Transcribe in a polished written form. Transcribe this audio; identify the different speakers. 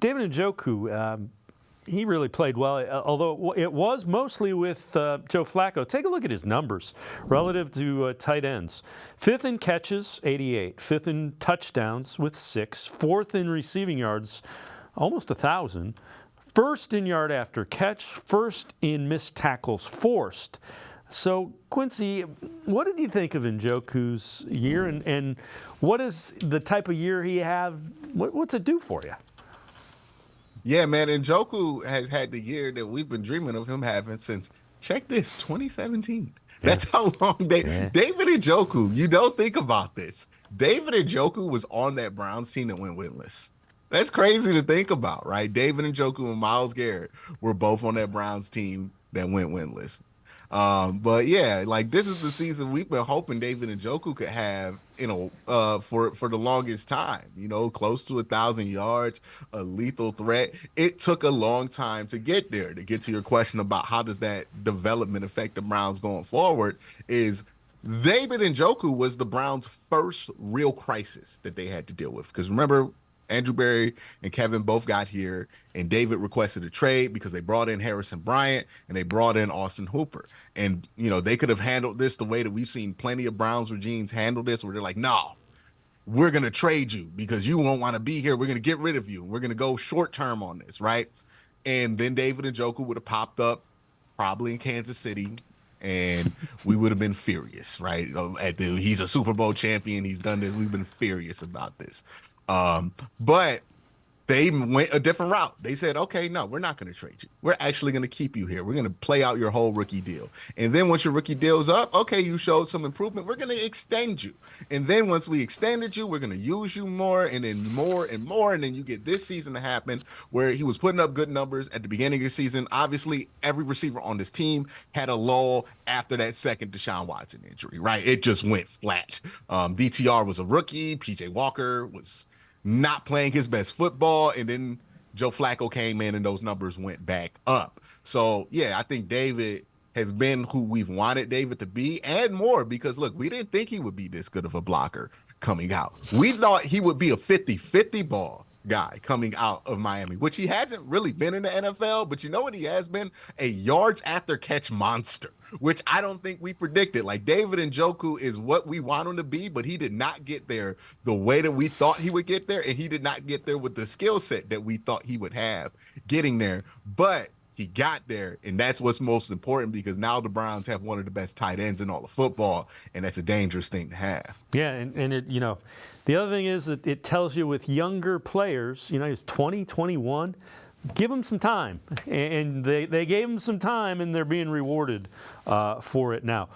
Speaker 1: David Njoku, he really played well, although it was mostly with Joe Flacco. Take a look at his numbers relative to tight ends. 5th in catches, 88. 5th in touchdowns with 6. 4th in receiving yards, almost 1,000. 1st in yard after catch. 1st in missed tackles forced. So, Quincy, what did you think of Njoku's year, and what is the type of year he have? What's it do for you?
Speaker 2: Yeah, man, Njoku has had the year that we've been dreaming of him having since, check this, 2017. Yeah. That's how long David Njoku, you don't think about this. David Njoku was on that Browns team that went winless. That's crazy to think about, right? David Njoku and Myles Garrett were both on that Browns team that went winless. But yeah, like this is the season we've been hoping David Njoku could have, for the longest time, close to 1,000 yards, a lethal threat. It took a long time to get there. To get to your question about how does that development affect the Browns going forward, is David Njoku was the Browns' first real crisis that they had to deal with. Because remember, Andrew Berry and Kevin both got here, and David requested a trade because they brought in Harrison Bryant and they brought in Austin Hooper. And, they could have handled this the way that we've seen plenty of Browns regimes handle this, where they're like, no, we're going to trade you because you won't want to be here. We're going to get rid of you. We're going to go short term on this, right? And then David Njoku would have popped up probably in Kansas City, and we would have been furious, right? He's a Super Bowl champion. He's done this. We've been furious about this. But they went a different route. They said, okay, no, we're not going to trade you. We're actually going to keep you here. We're going to play out your whole rookie deal. And then once your rookie deal's up, okay, you showed some improvement. We're going to extend you. And then once we extended you, we're going to use you more and then more and more. And then you get this season to happen where he was putting up good numbers at the beginning of the season. Obviously, every receiver on this team had a lull after that second Deshaun Watson injury, right? It just went flat. DTR was a rookie. PJ Walker was not playing his best football, and then Joe Flacco came in and those numbers went back up. So, yeah, I think David has been who we've wanted David to be and more because, look, we didn't think he would be this good of a blocker coming out. We thought he would be a 50-50 ball guy coming out of Miami, which he hasn't really been in the NFL, but you know what he has been? A yards after catch monster, which I don't think we predicted. Like, David Njoku is what we want him to be, but he did not get there the way that we thought he would get there, and he did not get there with the skill set that we thought he would have getting there. But he got there, and that's what's most important because now the Browns have one of the best tight ends in all of football, and that's a dangerous thing to have.
Speaker 1: Yeah, and it, the other thing is that it tells you with younger players, he's 20, 21, give them some time. And they gave him some time, and they're being rewarded for it now.